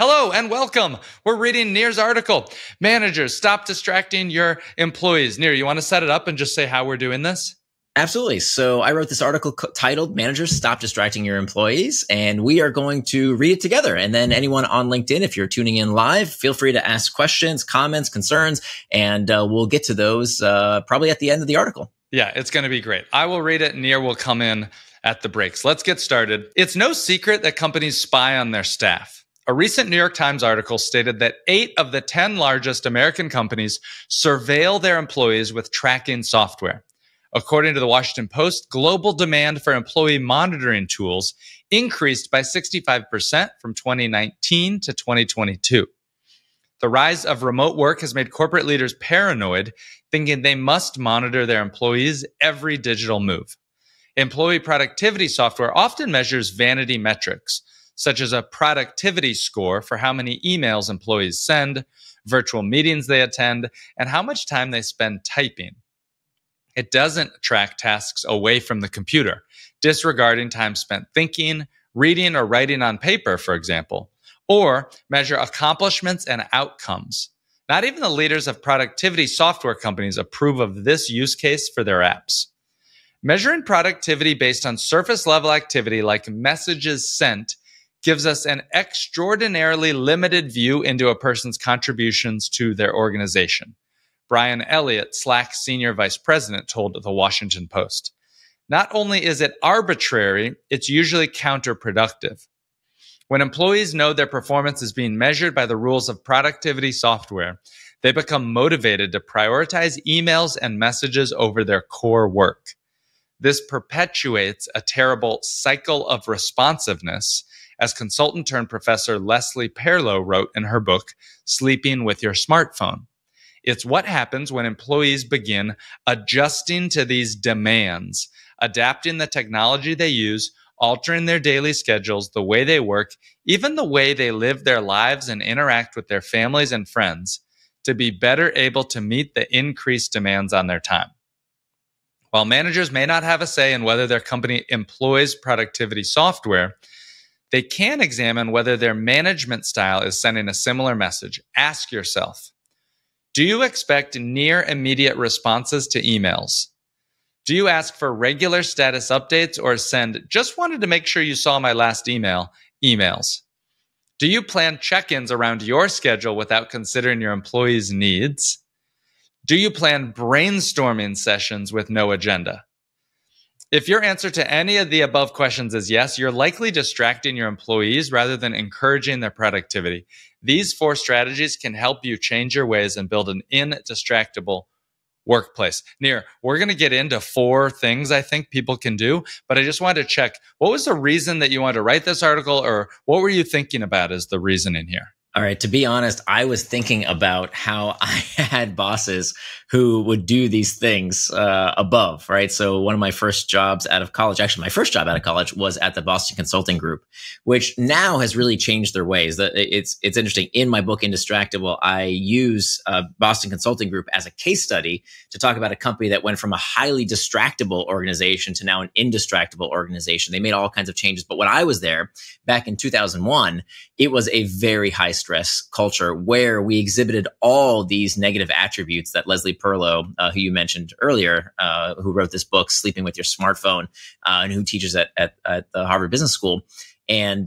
Hello and welcome. We're reading Nir's article. Managers, stop distracting your employees. Nir, you want to set it up and just say how we're doing this? Absolutely. So I wrote this article titled Managers Stop Distracting Your Employees, and we are going to read it together. And then anyone on LinkedIn, if you're tuning in live, feel free to ask questions, comments, concerns, and we'll get to those probably at the end of the article. Yeah, it's going to be great. I will read it. Nir will come in at the breaks. Let's get started. It's no secret that companies spy on their staff. A recent New York Times article stated that 8 of the 10 largest American companies surveil their employees with tracking software. According to the Washington Post, global demand for employee monitoring tools increased by 65% from 2019 to 2022. The rise of remote work has made corporate leaders paranoid, thinking they must monitor their employees' every digital move. Employee productivity software often measures vanity metrics, such as a productivity score for how many emails employees send, virtual meetings they attend, and how much time they spend typing. It doesn't track tasks away from the computer, disregarding time spent thinking, reading, or writing on paper, for example, or measure accomplishments and outcomes. Not even the leaders of productivity software companies approve of this use case for their apps. Measuring productivity based on surface-level activity like messages sent gives us an extraordinarily limited view into a person's contributions to their organization. Brian Elliott, Slack's senior vice president, told the Washington Post. Not only is it arbitrary, it's usually counterproductive. When employees know their performance is being measured by the rules of productivity software, they become motivated to prioritize emails and messages over their core work. This perpetuates a terrible cycle of responsiveness, as consultant turned professor Leslie Perlow wrote in her book, Sleeping with Your Smartphone. It's what happens when employees begin adjusting to these demands, adapting the technology they use, altering their daily schedules, the way they work, even the way they live their lives and interact with their families and friends, to be better able to meet the increased demands on their time. While managers may not have a say in whether their company employs productivity software, they can examine whether their management style is sending a similar message. Ask yourself, do you expect near immediate responses to emails? Do you ask for regular status updates or send, just wanted to make sure you saw my last email, emails? Do you plan check-ins around your schedule without considering your employees' needs? Do you plan brainstorming sessions with no agenda? If your answer to any of the above questions is yes, you're likely distracting your employees rather than encouraging their productivity. These 4 strategies can help you change your ways and build an indistractable workplace. Nir, we're going to get into 4 things I think people can do, but I just wanted to check, what was the reason that you wanted to write this article, or what were you thinking about as the reason in here? All right. To be honest, I was thinking about how I had bosses who would do these things above, right? So one of my first jobs out of college, actually my first job out of college, was at the Boston Consulting Group, which now has really changed their ways. It's interesting. In my book, Indistractable, I use Boston Consulting Group as a case study to talk about a company that went from a highly distractible organization to now an indistractable organization. They made all kinds of changes. But when I was there back in 2001, it was a very high stress culture where we exhibited all these negative attributes that Leslie Perlow, who you mentioned earlier, who wrote this book, Sleeping with Your Smartphone, and who teaches at the Harvard Business School. And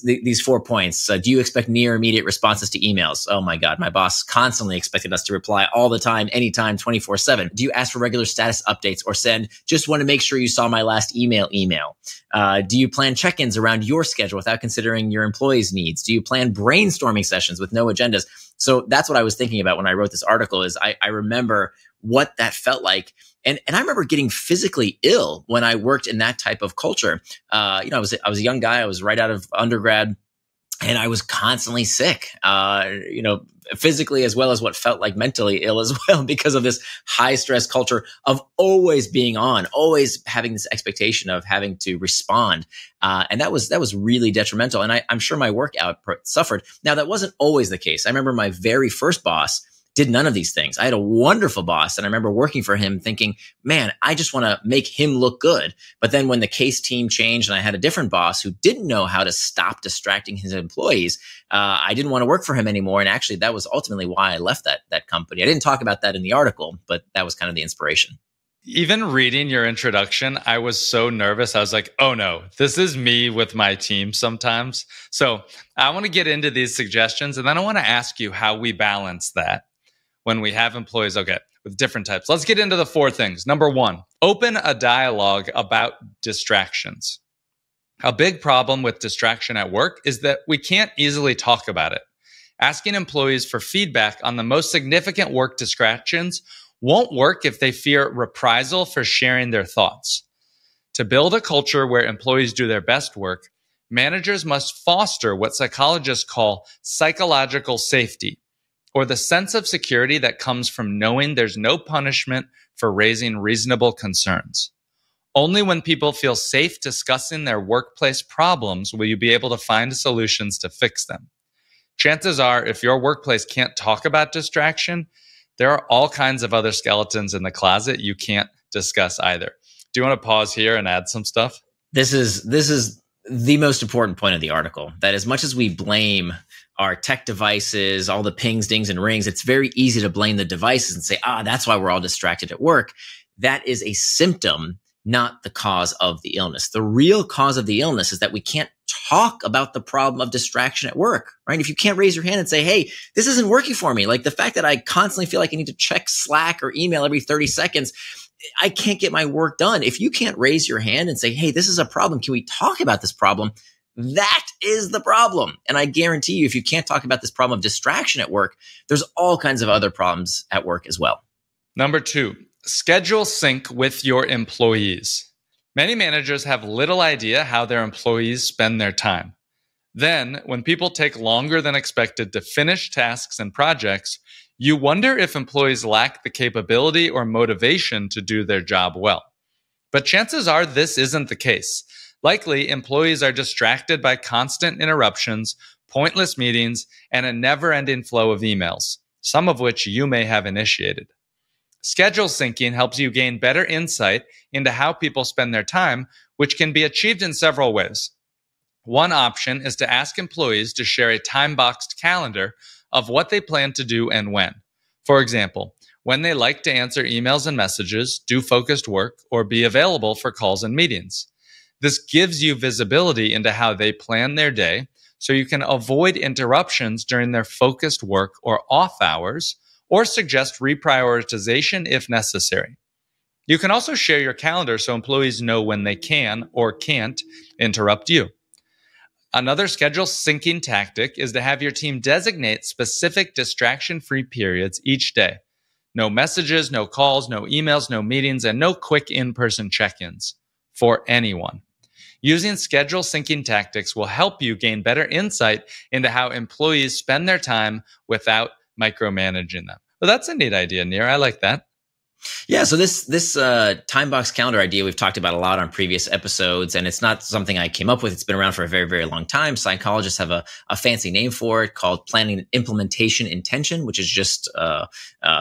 these 4 points. Do you expect near immediate responses to emails? Oh my God, my boss constantly expected us to reply all the time, anytime, 24/7. Do you ask for regular status updates or send, just want to make sure you saw my last email? Do you plan check-ins around your schedule without considering your employees' needs? Do you plan brainstorming sessions with no agendas? So that's what I was thinking about when I wrote this article. Is I remember what that felt like. And I remember getting physically ill when I worked in that type of culture. I was a young guy. I was right out of undergrad, and I was constantly sick, physically as well as what felt like mentally ill as well, because of this high stress culture of always being on, always having this expectation of having to respond. And that was really detrimental. And I'm sure my work output suffered. Now, that wasn't always the case. I remember my very first boss did none of these things. I had a wonderful boss, and I remember working for him thinking, man, I just want to make him look good. But then when the case team changed and I had a different boss who didn't know how to stop distracting his employees, I didn't want to work for him anymore. And actually, that was ultimately why I left that company. I didn't talk about that in the article, but that was kind of the inspiration. Even reading your introduction, I was so nervous. I was like, oh no, this is me with my team sometimes. So I want to get into these suggestions, and then I want to ask you how we balance that when we have employees, with different types. Let's get into the 4 things. Number 1, open a dialogue about distractions. A big problem with distraction at work is that we can't easily talk about it. Asking employees for feedback on the most significant work distractions won't work if they fear reprisal for sharing their thoughts. To build a culture where employees do their best work, managers must foster what psychologists call psychological safety, or the sense of security that comes from knowing there's no punishment for raising reasonable concerns. Only when people feel safe discussing their workplace problems will you be able to find solutions to fix them. Chances are, if your workplace can't talk about distraction, there are all kinds of other skeletons in the closet you can't discuss either. Do you want to pause here and add some stuff? This is the most important point of the article, that as much as we blame our tech devices, all the pings, dings, and rings, it's very easy to blame the devices and say, that's why we're all distracted at work. That is a symptom, not the cause of the illness. The real cause of the illness is that we can't talk about the problem of distraction at work, right? If you can't raise your hand and say, hey, this isn't working for me. Like the fact that I constantly feel like I need to check Slack or email every 30 seconds, I can't get my work done. If you can't raise your hand and say, hey, this is a problem, can we talk about this problem? That is the problem. And I guarantee you, if you can't talk about this problem of distraction at work, there's all kinds of other problems at work as well. Number 2, schedule sync with your employees. Many managers have little idea how their employees spend their time. Then, when people take longer than expected to finish tasks and projects, you wonder if employees lack the capability or motivation to do their job well. But chances are this isn't the case. Likely, employees are distracted by constant interruptions, pointless meetings, and a never-ending flow of emails, some of which you may have initiated. Schedule syncing helps you gain better insight into how people spend their time, which can be achieved in several ways. One option is to ask employees to share a time-boxed calendar of what they plan to do and when. For example, when they like to answer emails and messages, do focused work, or be available for calls and meetings. This gives you visibility into how they plan their day, so you can avoid interruptions during their focused work or off hours, or suggest reprioritization if necessary. You can also share your calendar so employees know when they can or can't interrupt you. Another schedule syncing tactic is to have your team designate specific distraction-free periods each day. No messages, no calls, no emails, no meetings, and no quick in-person check-ins for anyone. Using schedule syncing tactics will help you gain better insight into how employees spend their time without micromanaging them. Well, that's a neat idea, Nir. I like that. Yeah, so this time box calendar idea we've talked about a lot on previous episodes, and it's not something I came up with. It's been around for a very, very long time. Psychologists have a fancy name for it called planning implementation intention, which is just a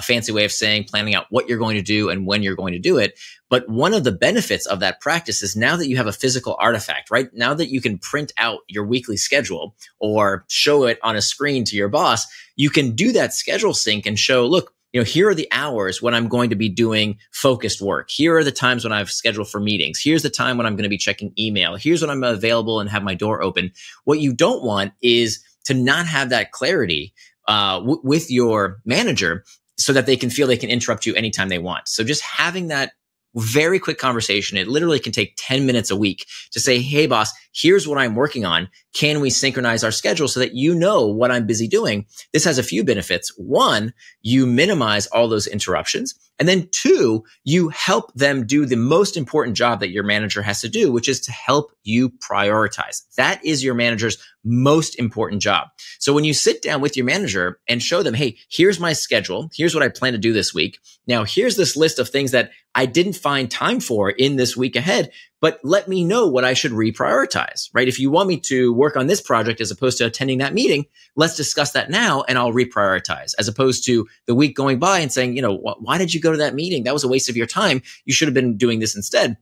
fancy way of saying planning out what you're going to do and when you're going to do it. But one of the benefits of that practice is now that you have a physical artifact, right? Now that you can print out your weekly schedule or show it on a screen to your boss, you can do that schedule sync and show, look, here are the hours when I'm going to be doing focused work. Here are the times when I've scheduled for meetings. Here's the time when I'm going to be checking email. Here's when I'm available and have my door open. What you don't want is to not have that clarity with your manager so that they can feel they can interrupt you anytime they want. So just having that very quick conversation. It literally can take 10 minutes a week to say, hey, boss, here's what I'm working on. Can we synchronize our schedule so that you know what I'm busy doing? This has a few benefits. One, you minimize all those interruptions. And then 2, you help them do the most important job that your manager has to do, which is to help you prioritize. That is your manager's most important job. So when you sit down with your manager and show them, hey, here's my schedule. Here's what I plan to do this week. Now, here's this list of things that I didn't find time for in this week ahead, but let me know what I should reprioritize, right? If you want me to work on this project as opposed to attending that meeting, let's discuss that now and I'll reprioritize, as opposed to the week going by and saying, why did you go to that meeting? That was a waste of your time. You should have been doing this instead.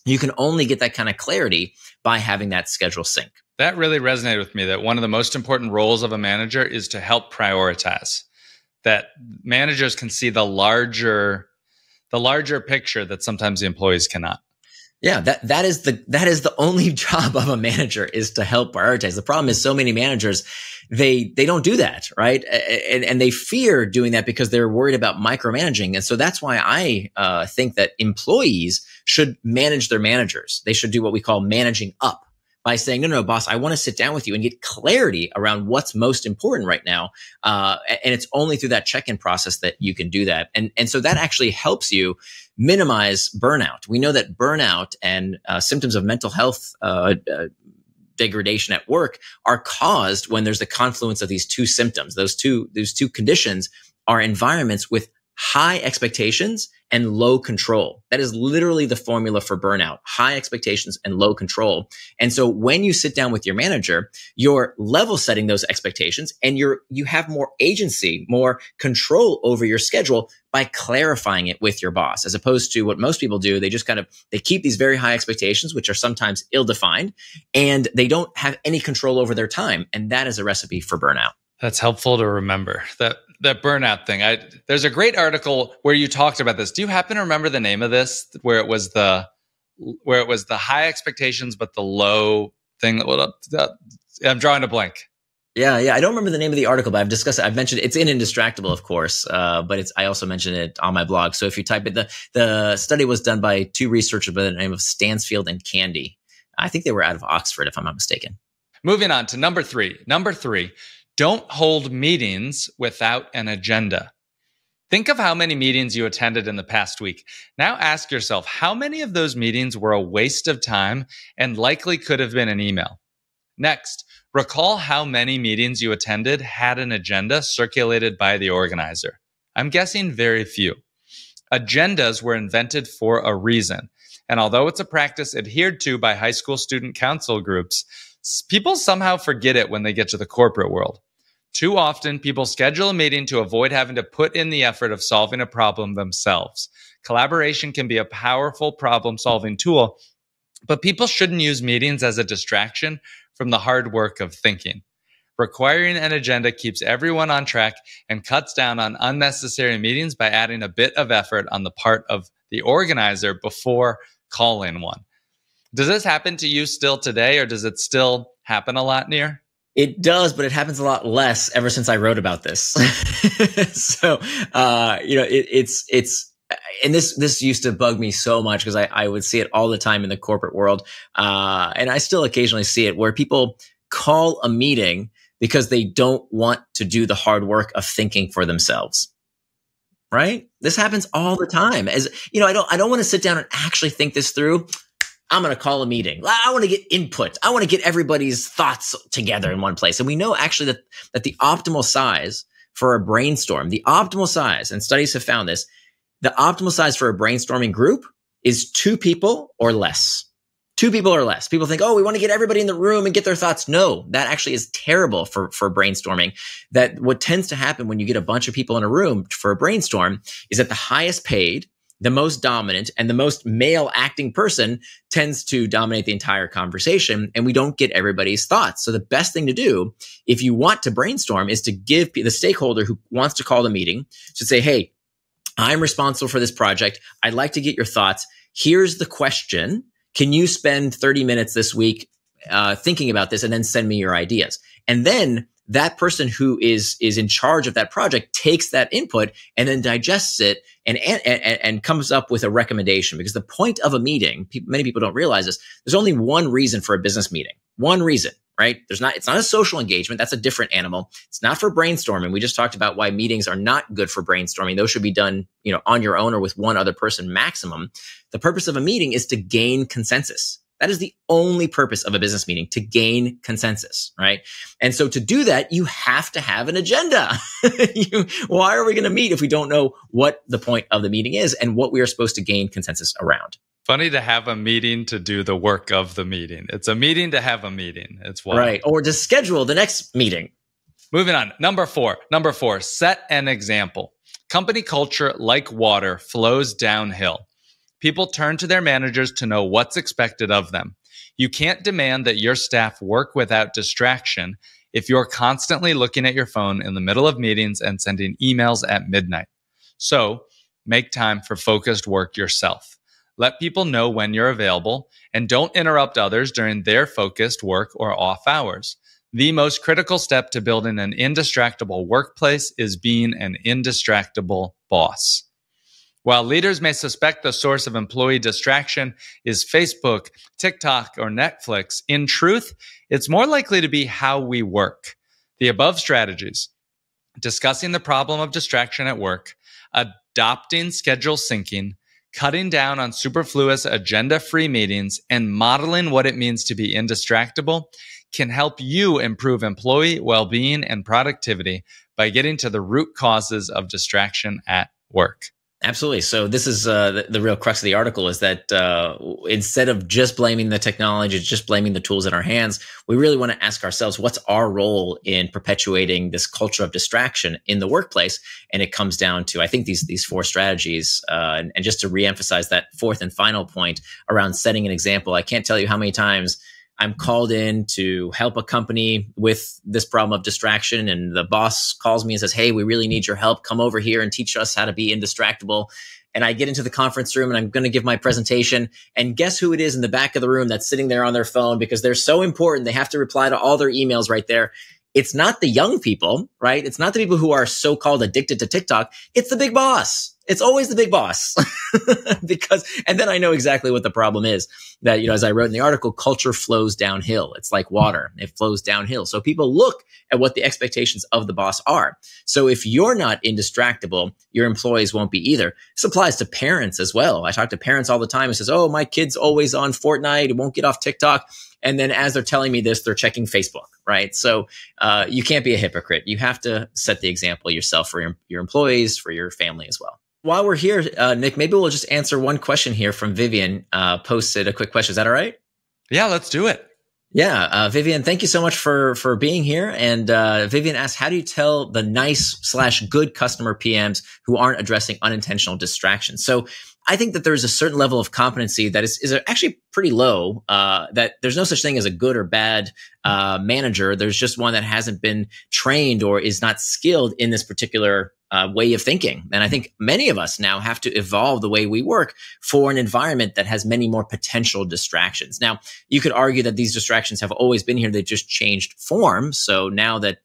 You can only get that kind of clarity by having that schedule sync. That really resonated with me, that one of the most important roles of a manager is to help prioritize, that managers can see the larger picture that sometimes the employees cannot. Yeah, that is the only job of a manager, is to help prioritize. The problem is so many managers, they don't do that, right? And they fear doing that because they're worried about micromanaging. And so that's why I think that employees should manage their managers. They should do what we call managing up, by saying, no, boss, I want to sit down with you and get clarity around what's most important right now. And it's only through that check-in process that you can do that. And so that actually helps you minimize burnout. We know that burnout and symptoms of mental health degradation at work are caused when there's the confluence of these two symptoms. Those two conditions are environments with high expectations and low control. That is literally the formula for burnout: high expectations and low control. And so when you sit down with your manager, you're level setting those expectations, and you have more agency, more control over your schedule by clarifying it with your boss, as opposed to what most people do. They just they keep these very high expectations, which are sometimes ill-defined, and they don't have any control over their time. And that is a recipe for burnout. That's helpful to remember, that burnout thing. There's a great article where you talked about this. Do you happen to remember the name of this, where it was the high expectations but the low thing? I'm drawing a blank. Yeah. I don't remember the name of the article, but I've mentioned it. It's in Indistractable, of course, but I also mentioned it on my blog. So if you type it, the study was done by two researchers by the name of Stansfield and Candy. I think they were out of Oxford, if I'm not mistaken. Moving on to number three. Don't hold meetings without an agenda. Think of how many meetings you attended in the past week. Now ask yourself, how many of those meetings were a waste of time and likely could have been an email? Next, recall how many meetings you attended had an agenda circulated by the organizer. I'm guessing very few. Agendas were invented for a reason. And although it's a practice adhered to by high school student council groups, people somehow forget it when they get to the corporate world. Too often, people schedule a meeting to avoid having to put in the effort of solving a problem themselves. Collaboration can be a powerful problem-solving tool, but people shouldn't use meetings as a distraction from the hard work of thinking. Requiring an agenda keeps everyone on track and cuts down on unnecessary meetings by adding a bit of effort on the part of the organizer before calling one. Does this happen to you still today, or does it still happen a lot, Nir? It does, but it happens a lot less ever since I wrote about this. So, it's and this used to bug me so much because I would see it all the time in the corporate world. And I still occasionally see it where people call a meeting because they don't want to do the hard work of thinking for themselves. Right? This happens all the time. As you know, I don't want to sit down and actually think this through. I'm going to call a meeting. I want to get input. I want to get everybody's thoughts together in one place. And we know actually that the optimal size for a brainstorm, and studies have found this, the optimal size for a brainstorming group is 2 people or less. 2 people or less. People think, we want to get everybody in the room and get their thoughts. No, that actually is terrible for brainstorming. That what tends to happen when you get a bunch of people in a room for a brainstorm is that the highest paid, the most dominant, and the most male acting person tends to dominate the entire conversation, and we don't get everybody's thoughts. So the best thing to do if you want to brainstorm is to give the stakeholder who wants to call the meeting to say, hey, I'm responsible for this project. I'd like to get your thoughts. Here's the question. Can you spend 30 minutes this week thinking about this and then send me your ideas? And then that person who is in charge of that project takes that input and then digests it and comes up with a recommendation. Because the point of a meeting, many people don't realize this, there's only one reason for a business meeting. One reason, right? It's not a social engagement. That's a different animal. It's not for brainstorming. We just talked about why meetings are not good for brainstorming. Those should be done, on your own or with one other person maximum. The purpose of a meeting is to gain consensus. That is the only purpose of a business meeting, to gain consensus, right? And so to do that, you have to have an agenda. Why are we going to meet if we don't know what the point of the meeting is and what we are supposed to gain consensus around? Funny to have a meeting to do the work of the meeting. It's a meeting to have a meeting. It's wild. Right. Or to schedule the next meeting. Moving on. Number four, set an example. Company culture, like water, flows downhill. People turn to their managers to know what's expected of them. You can't demand that your staff work without distraction if you're constantly looking at your phone in the middle of meetings and sending emails at midnight. So make time for focused work yourself. Let people know when you're available and don't interrupt others during their focused work or off hours. The most critical step to building an indistractable workplace is being an indistractable boss. While leaders may suspect the source of employee distraction is Facebook, TikTok, or Netflix, in truth, it's more likely to be how we work. The above strategies, discussing the problem of distraction at work, adopting schedule syncing, cutting down on superfluous agenda-free meetings, and modeling what it means to be indistractable can help you improve employee well-being and productivity by getting to the root causes of distraction at work. Absolutely. So this is the real crux of the article, is that instead of just blaming the technology, just blaming the tools in our hands, we really want to ask ourselves, what's our role in perpetuating this culture of distraction in the workplace? And it comes down to, I think, these four strategies. And just to reemphasize that fourth and final point around setting an example, I can't tell you how many times I'm called in to help a company with this problem of distraction, and the boss calls me and says, "Hey, we really need your help. Come over here and teach us how to be indistractable." And I get into the conference room and I'm going to give my presentation, and guess who it is in the back of the room that's sitting there on their phone because they're so important. They have to reply to all their emails right there. It's not the young people, right? It's not the people who are so-called addicted to TikTok. It's the big boss. It's always the big boss. And then I know exactly what the problem is, that, as I wrote in the article, culture flows downhill. It's like water. It flows downhill. So people look at what the expectations of the boss are. So if you're not indistractable, your employees won't be either. This applies to parents as well. I talk to parents all the time who says, "Oh, my kid's always on Fortnite. It won't get off TikTok." And then as they're telling me this, they're checking Facebook, right? So you can't be a hypocrite. You have to set the example yourself for your employees, for your family as well. While we're here, Nick, maybe we'll just answer one question here from Vivian. Posted a quick question. Is that all right? Yeah, let's do it. Yeah. Vivian, thank you so much for being here. And Vivian asks, how do you tell the nice/good customer PMs who aren't addressing unintentional distractions? So I think that there's a certain level of competency that is actually pretty low, that there's no such thing as a good or bad manager. There's just one that hasn't been trained or is not skilled in this particular way of thinking. And I think many of us now have to evolve the way we work for an environment that has many more potential distractions. Now, you could argue that these distractions have always been here. They've just changed form. So now that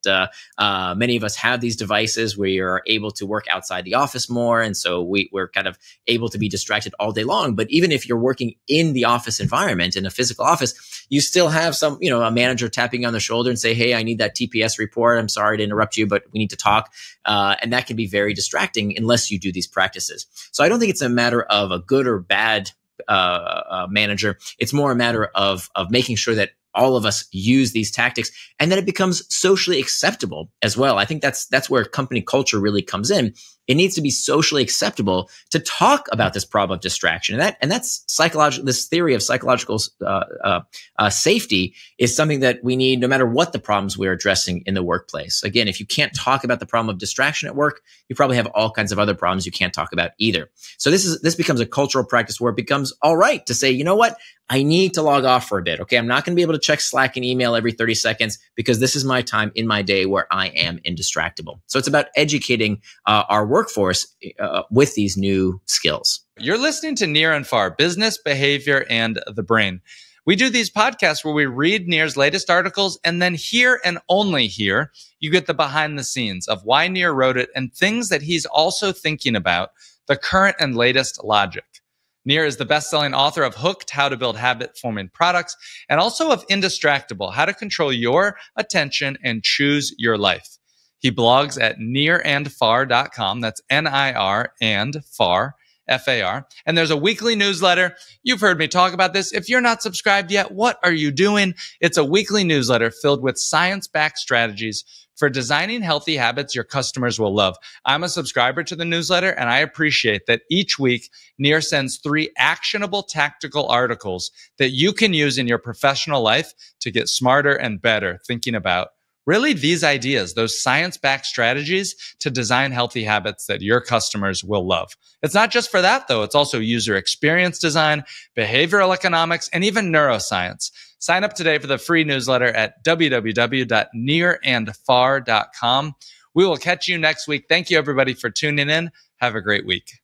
many of us have these devices, we are able to work outside the office more. And so we're kind of able to be distracted all day long. But even if you're working in the office environment, in a physical office, you still have some, a manager tapping you on the shoulder and say, "Hey, I need that TPS report. I'm sorry to interrupt you, but we need to talk." And that can be very distracting unless you do these practices. So I don't think it's a matter of a good or bad manager. It's more a matter of making sure that all of us use these tactics and that it becomes socially acceptable as well. I think that's where company culture really comes in. It needs to be socially acceptable to talk about this problem of distraction. And that's psychological. This theory of psychological safety is something that we need no matter what the problems we're addressing in the workplace. Again, if you can't talk about the problem of distraction at work, you probably have all kinds of other problems you can't talk about either. So this becomes a cultural practice where it becomes all right to say, "You know what? I need to log off for a bit. Okay, I'm not going to be able to check Slack and email every 30 seconds because this is my time in my day where I am indistractable." So it's about educating our workforce with these new skills. You're listening to Nir and Far, Business, Behavior, and the Brain. We do these podcasts where we read Nir's latest articles, and then here and only here, you get the behind the scenes of why Nir wrote it and things that he's also thinking about, the current and latest logic. Nir is the best-selling author of Hooked, How to Build Habit-Forming Products, and also of Indistractable, How to Control Your Attention and Choose Your Life. He blogs at nirandfar.com. That's NIR and far, FAR. And there's a weekly newsletter. You've heard me talk about this. If you're not subscribed yet, what are you doing? It's a weekly newsletter filled with science-backed strategies for designing healthy habits your customers will love. I'm a subscriber to the newsletter, and I appreciate that each week Near sends 3 actionable tactical articles that you can use in your professional life to get smarter and better thinking about really these ideas, those science-backed strategies to design healthy habits that your customers will love. It's not just for that, though. It's also user experience design, behavioral economics, and even neuroscience. Sign up today for the free newsletter at www.nearandfar.com. We will catch you next week. Thank you, everybody, for tuning in. Have a great week.